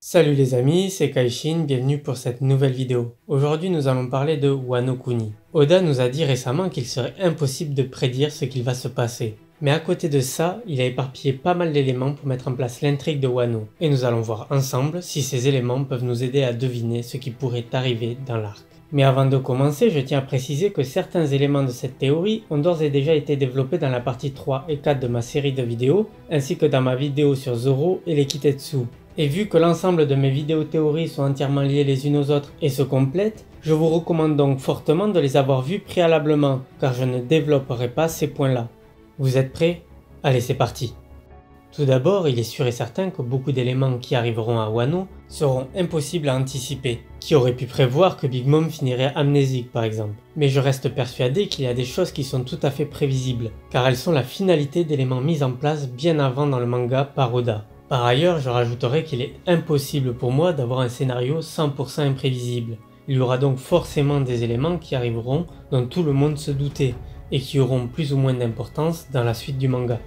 Salut les amis, c'est Kaishin, bienvenue pour cette nouvelle vidéo. Aujourd'hui nous allons parler de Wano Kuni. Oda nous a dit récemment qu'il serait impossible de prédire ce qu'il va se passer. Mais à côté de ça, il a éparpillé pas mal d'éléments pour mettre en place l'intrigue de Wano. Et nous allons voir ensemble si ces éléments peuvent nous aider à deviner ce qui pourrait arriver dans l'arc. Mais avant de commencer, je tiens à préciser que certains éléments de cette théorie ont d'ores et déjà été développés dans la partie 3 et 4 de ma série de vidéos, ainsi que dans ma vidéo sur Zoro et les Kitetsu. Et vu que l'ensemble de mes vidéos théories sont entièrement liées les unes aux autres et se complètent, je vous recommande donc fortement de les avoir vues préalablement, car je ne développerai pas ces points-là. Vous êtes prêts? Allez, c'est parti! Tout d'abord, il est sûr et certain que beaucoup d'éléments qui arriveront à Wano seront impossibles à anticiper. Qui aurait pu prévoir que Big Mom finirait amnésique par exemple? Mais je reste persuadé qu'il y a des choses qui sont tout à fait prévisibles, car elles sont la finalité d'éléments mis en place bien avant dans le manga par Oda. Par ailleurs, je rajouterai qu'il est impossible pour moi d'avoir un scénario 100% imprévisible. Il y aura donc forcément des éléments qui arriveront dont tout le monde se doutait, et qui auront plus ou moins d'importance dans la suite du manga.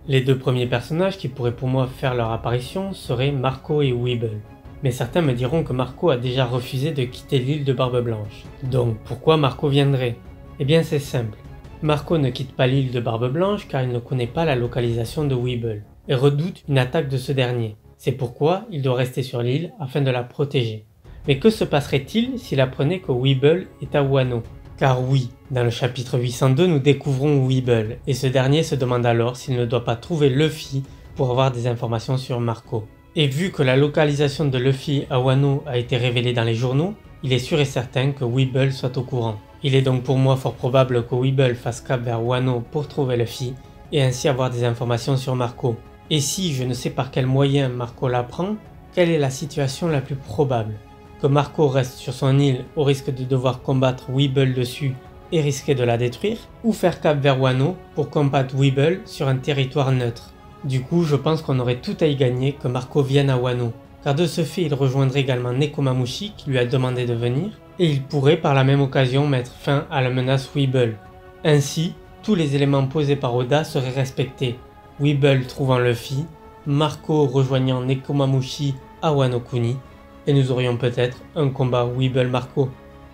Les deux premiers personnages qui pourraient pour moi faire leur apparition seraient Marco et Weeble. Mais certains me diront que Marco a déjà refusé de quitter l'île de Barbe Blanche. Donc pourquoi Marco viendrait? Eh bien c'est simple. Marco ne quitte pas l'île de Barbe Blanche car il ne connaît pas la localisation de Weeble et redoute une attaque de ce dernier. C'est pourquoi il doit rester sur l'île afin de la protéger. Mais que se passerait-il s'il apprenait que Weeble est à Wano? Car oui, dans le chapitre 802 nous découvrons Weeble et ce dernier se demande alors s'il ne doit pas trouver Luffy pour avoir des informations sur Marco. Et vu que la localisation de Luffy à Wano a été révélée dans les journaux, il est sûr et certain que Weeble soit au courant. Il est donc pour moi fort probable que Weeble fasse cap vers Wano pour trouver Luffy et ainsi avoir des informations sur Marco. Et si je ne sais par quel moyen Marco l'apprend, quelle est la situation la plus probable? Que Marco reste sur son île au risque de devoir combattre Weeble dessus et risquer de la détruire, ou faire cap vers Wano pour combattre Weeble sur un territoire neutre. Du coup, je pense qu'on aurait tout à y gagner que Marco vienne à Wano, car de ce fait il rejoindrait également Nekomamushi qui lui a demandé de venir, et il pourrait par la même occasion mettre fin à la menace Weeble. Ainsi, tous les éléments posés par Oda seraient respectés, Weeble trouvant Luffy, Marco rejoignant Nekomamushi à Wano Kuni, et nous aurions peut-être un combat Weeble-Marco.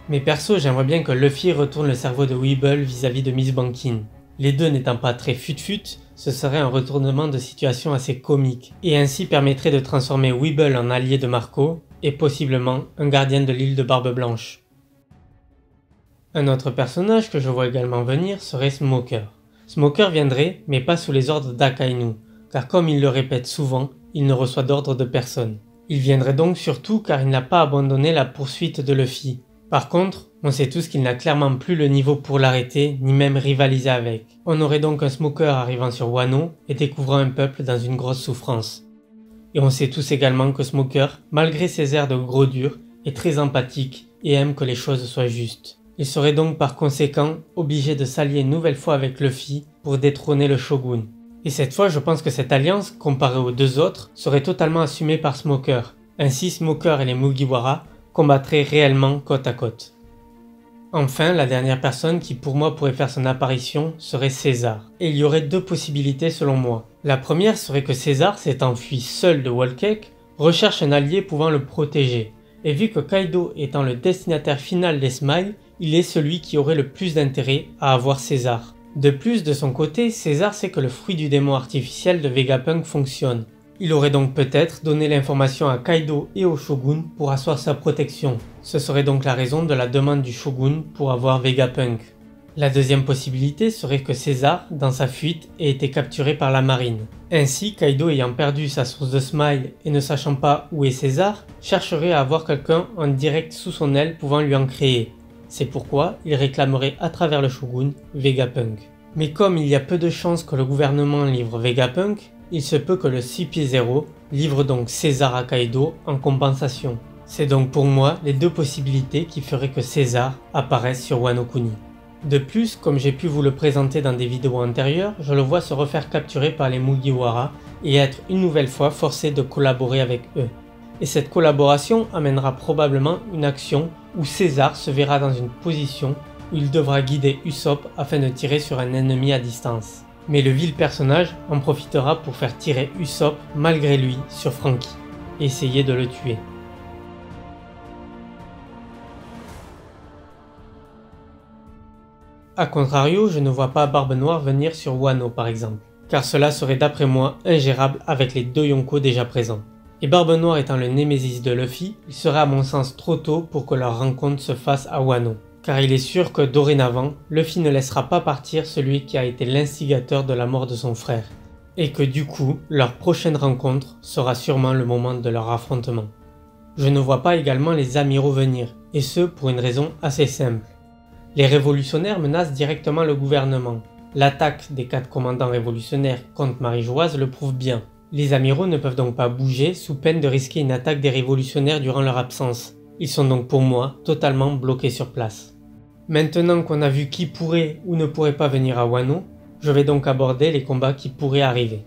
Mais perso, j'aimerais bien que Luffy retourne le cerveau de Weeble vis-à-vis de Miss Bankin. Les deux n'étant pas très fut-fut, ce serait un retournement de situation assez comique, et ainsi permettrait de transformer Weeble en allié de Marco, et possiblement un gardien de l'île de Barbe Blanche. Un autre personnage que je vois également venir serait Smoker. Smoker viendrait, mais pas sous les ordres d'Akainu, car comme il le répète souvent, il ne reçoit d'ordre de personne. Il viendrait donc surtout car il n'a pas abandonné la poursuite de Luffy. Par contre, on sait tous qu'il n'a clairement plus le niveau pour l'arrêter, ni même rivaliser avec. On aurait donc un Smoker arrivant sur Wano et découvrant un peuple dans une grosse souffrance. Et on sait tous également que Smoker, malgré ses airs de gros dur, est très empathique et aime que les choses soient justes. Il serait donc par conséquent obligé de s'allier une nouvelle fois avec Luffy pour détrôner le Shogun. Et cette fois, je pense que cette alliance, comparée aux deux autres, serait totalement assumée par Smoker. Ainsi, Smoker et les Mugiwara combattraient réellement côte à côte. Enfin, la dernière personne qui pour moi pourrait faire son apparition serait César. Et il y aurait deux possibilités selon moi. La première serait que César s'est enfui seul de Whole Cake, recherche un allié pouvant le protéger. Et vu que Kaido étant le destinataire final des Smiles, il est celui qui aurait le plus d'intérêt à avoir César. De plus, de son côté, César sait que le fruit du démon artificiel de Vegapunk fonctionne. Il aurait donc peut-être donné l'information à Kaido et au Shogun pour asseoir sa protection. Ce serait donc la raison de la demande du Shogun pour avoir Vegapunk. La deuxième possibilité serait que César, dans sa fuite, ait été capturé par la marine. Ainsi, Kaido ayant perdu sa source de Smile et ne sachant pas où est César, chercherait à avoir quelqu'un en direct sous son aile pouvant lui en créer. C'est pourquoi il réclamerait à travers le Shogun Vegapunk. Mais comme il y a peu de chances que le gouvernement livre Vegapunk, il se peut que le CP0 livre donc César à Kaido en compensation. C'est donc pour moi les deux possibilités qui feraient que César apparaisse sur Wano Kuni. De plus, comme j'ai pu vous le présenter dans des vidéos antérieures, je le vois se refaire capturer par les Mugiwara et être une nouvelle fois forcé de collaborer avec eux. Et cette collaboration amènera probablement une action où César se verra dans une position où il devra guider Usopp afin de tirer sur un ennemi à distance. Mais le vil personnage en profitera pour faire tirer Usopp malgré lui sur Franky et essayer de le tuer. A contrario, je ne vois pas Barbe Noire venir sur Wano par exemple, car cela serait d'après moi ingérable avec les deux Yonko déjà présents. Et Barbe Noire étant le némésis de Luffy, il serait à mon sens trop tôt pour que leur rencontre se fasse à Wano, car il est sûr que dorénavant, Luffy ne laissera pas partir celui qui a été l'instigateur de la mort de son frère, et que du coup, leur prochaine rencontre sera sûrement le moment de leur affrontement. Je ne vois pas également les amiraux venir, et ce pour une raison assez simple. Les révolutionnaires menacent directement le gouvernement. L'attaque des 4 commandants révolutionnaires contre Marie-Joise le prouve bien. Les amiraux ne peuvent donc pas bouger sous peine de risquer une attaque des révolutionnaires durant leur absence. Ils sont donc pour moi totalement bloqués sur place. Maintenant qu'on a vu qui pourrait ou ne pourrait pas venir à Wano, je vais donc aborder les combats qui pourraient arriver.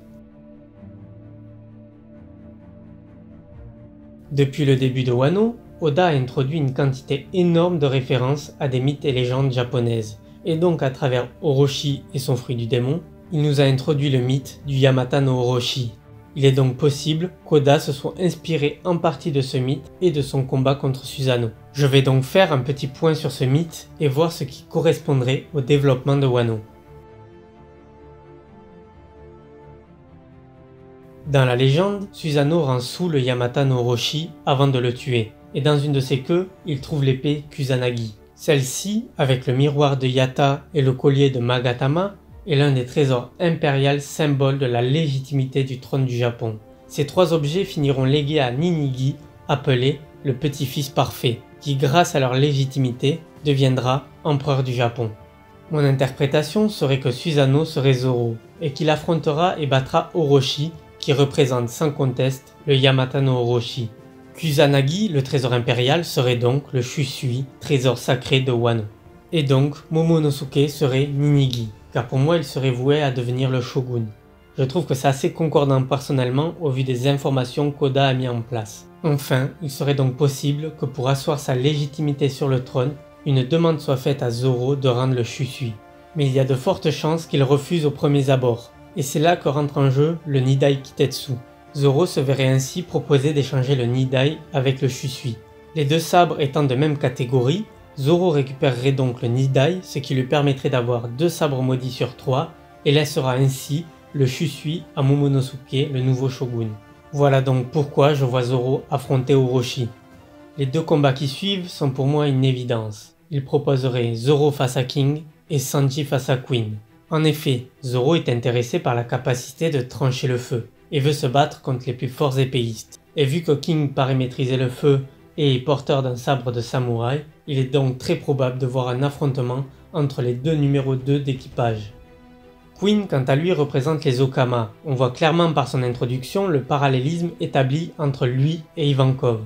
Depuis le début de Wano, Oda a introduit une quantité énorme de références à des mythes et légendes japonaises, et donc à travers Orochi et son fruit du démon, il nous a introduit le mythe du Yamata no Orochi. Il est donc possible qu'Oda se soit inspiré en partie de ce mythe et de son combat contre Susanoo. Je vais donc faire un petit point sur ce mythe et voir ce qui correspondrait au développement de Wano. Dans la légende, Susanoo rend sous le Yamata no Orochi avant de le tuer, et dans une de ses queues, il trouve l'épée Kusanagi. Celle-ci, avec le miroir de Yatta et le collier de Magatama, est l'un des trésors impériaux symbole de la légitimité du trône du Japon. Ces 3 objets finiront légués à Ninigi, appelé le petit-fils parfait, qui grâce à leur légitimité deviendra empereur du Japon. Mon interprétation serait que Susanoo serait Zoro, et qu'il affrontera et battra Orochi, qui représente sans conteste le Yamata no Orochi. Kusanagi, le trésor impérial, serait donc le Shusui, trésor sacré de Wano. Et donc Momonosuke serait Ninigi, car pour moi il serait voué à devenir le shogun. Je trouve que c'est assez concordant personnellement au vu des informations qu'Oda a mis en place. Enfin, il serait donc possible que pour asseoir sa légitimité sur le trône, une demande soit faite à Zoro de rendre le Shusui. Mais il y a de fortes chances qu'il refuse aux premiers abords, et c'est là que rentre en jeu le Nidai Kitetsu. Zoro se verrait ainsi proposer d'échanger le Nidai avec le Shusui. Les 2 sabres étant de même catégorie, Zoro récupérerait donc le Nidai, ce qui lui permettrait d'avoir 2 sabres maudits sur 3, et laissera ainsi le Shusui à Momonosuke, le nouveau shogun. Voilà donc pourquoi je vois Zoro affronter Orochi. Les 2 combats qui suivent sont pour moi une évidence. Il proposerait Zoro face à King et Sanji face à Queen. En effet, Zoro est intéressé par la capacité de trancher le feu, et veut se battre contre les plus forts épéistes. Et vu que King paraît maîtriser le feu et est porteur d'un sabre de samouraï, il est donc très probable de voir un affrontement entre les 2 numéros 2 d'équipage. Queen quant à lui représente les Okama, on voit clairement par son introduction le parallélisme établi entre lui et Ivankov.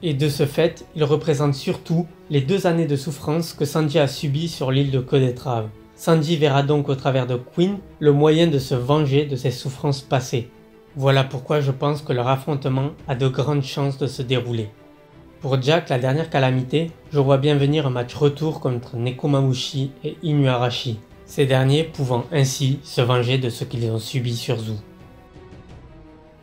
Et de ce fait, il représente surtout les 2 années de souffrance que Sanji a subies sur l'île de Queue d'Étrave. Sanji verra donc au travers de Queen le moyen de se venger de ses souffrances passées. Voilà pourquoi je pense que leur affrontement a de grandes chances de se dérouler. Pour Jack, la dernière calamité, je vois bien venir un match retour contre Nekomamushi et Inuarashi, ces derniers pouvant ainsi se venger de ce qu'ils ont subi sur Zou.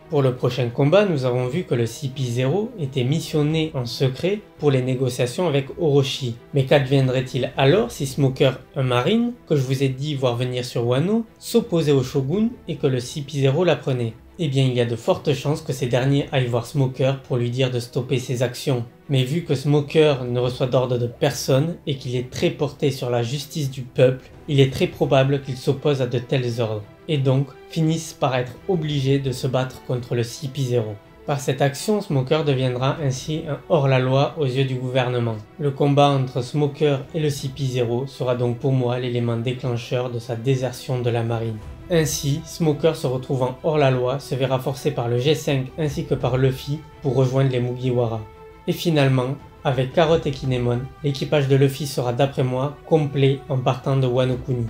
Pour le prochain combat, nous avons vu que le CP0 était missionné en secret pour les négociations avec Orochi. Mais qu'adviendrait-il alors si Smoker, un marine, que je vous ai dit voir venir sur Wano, s'opposait au shogun et que le CP0 l'apprenait? Eh bien il y a de fortes chances que ces derniers aillent voir Smoker pour lui dire de stopper ses actions. Mais vu que Smoker ne reçoit d'ordre de personne et qu'il est très porté sur la justice du peuple, il est très probable qu'il s'oppose à de tels ordres, et donc finisse par être obligé de se battre contre le CP0. Par cette action, Smoker deviendra ainsi un hors-la-loi aux yeux du gouvernement. Le combat entre Smoker et le CP0 sera donc pour moi l'élément déclencheur de sa désertion de la marine. Ainsi, Smoker se retrouvant hors-la-loi se verra forcé par le G5 ainsi que par Luffy pour rejoindre les Mugiwara. Et finalement, avec Carrot et Kinemon, l'équipage de Luffy sera d'après moi complet en partant de Wano Kuni.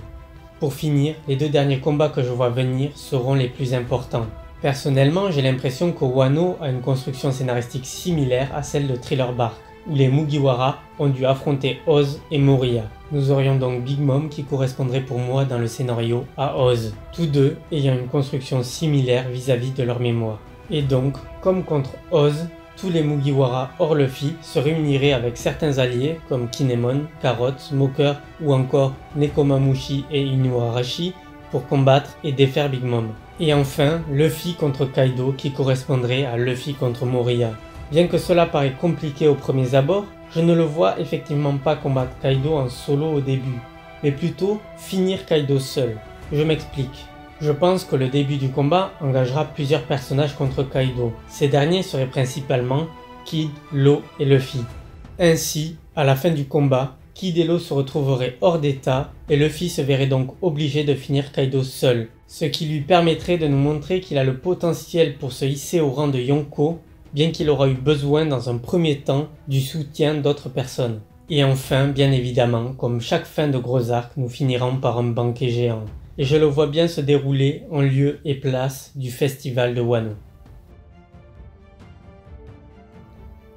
Pour finir, les 2 derniers combats que je vois venir seront les plus importants. Personnellement, j'ai l'impression que Wano a une construction scénaristique similaire à celle de Thriller Bark. où les Mugiwara ont dû affronter Oz et Moria. Nous aurions donc Big Mom qui correspondrait pour moi dans le scénario à Oz, tous deux ayant une construction similaire vis-à-vis de leur mémoire. Et donc, comme contre Oz, tous les Mugiwara hors Luffy se réuniraient avec certains alliés comme Kinemon, Carrot, Smoker ou encore Nekomamushi et Inuarashi pour combattre et défaire Big Mom. Et enfin, Luffy contre Kaido qui correspondrait à Luffy contre Moria. Bien que cela paraît compliqué au premier abord, je ne le vois effectivement pas combattre Kaido en solo au début, mais plutôt finir Kaido seul. Je m'explique. Je pense que le début du combat engagera plusieurs personnages contre Kaido. Ces derniers seraient principalement Kid, Law et Luffy. Ainsi, à la fin du combat, Kid et Law se retrouveraient hors d'état et Luffy se verrait donc obligé de finir Kaido seul, ce qui lui permettrait de nous montrer qu'il a le potentiel pour se hisser au rang de Yonko, bien qu'il aura eu besoin dans un premier temps du soutien d'autres personnes. Et enfin, bien évidemment, comme chaque fin de gros arc, nous finirons par un banquet géant. Et je le vois bien se dérouler en lieu et place du festival de Wano.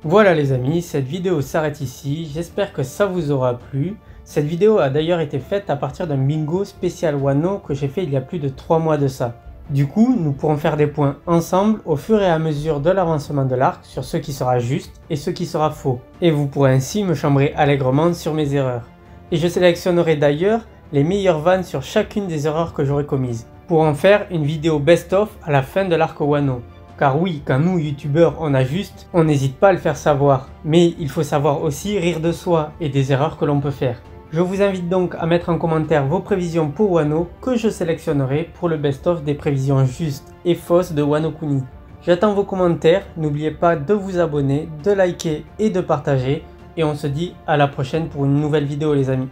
Voilà les amis, cette vidéo s'arrête ici, j'espère que ça vous aura plu. Cette vidéo a d'ailleurs été faite à partir d'un bingo spécial Wano que j'ai fait il y a plus de 3 mois de ça. Du coup, nous pourrons faire des points ensemble au fur et à mesure de l'avancement de l'arc sur ce qui sera juste et ce qui sera faux. Et vous pourrez ainsi me chambrer allègrement sur mes erreurs. Et je sélectionnerai d'ailleurs les meilleures vannes sur chacune des erreurs que j'aurai commises, pour en faire une vidéo best-of à la fin de l'arc Wano. Car oui, quand nous youtubeurs on a juste, on n'hésite pas à le faire savoir, mais il faut savoir aussi rire de soi et des erreurs que l'on peut faire. Je vous invite donc à mettre en commentaire vos prévisions pour Wano que je sélectionnerai pour le best-of des prévisions justes et fausses de Wano Kuni. J'attends vos commentaires, n'oubliez pas de vous abonner, de liker et de partager, et on se dit à la prochaine pour une nouvelle vidéo les amis.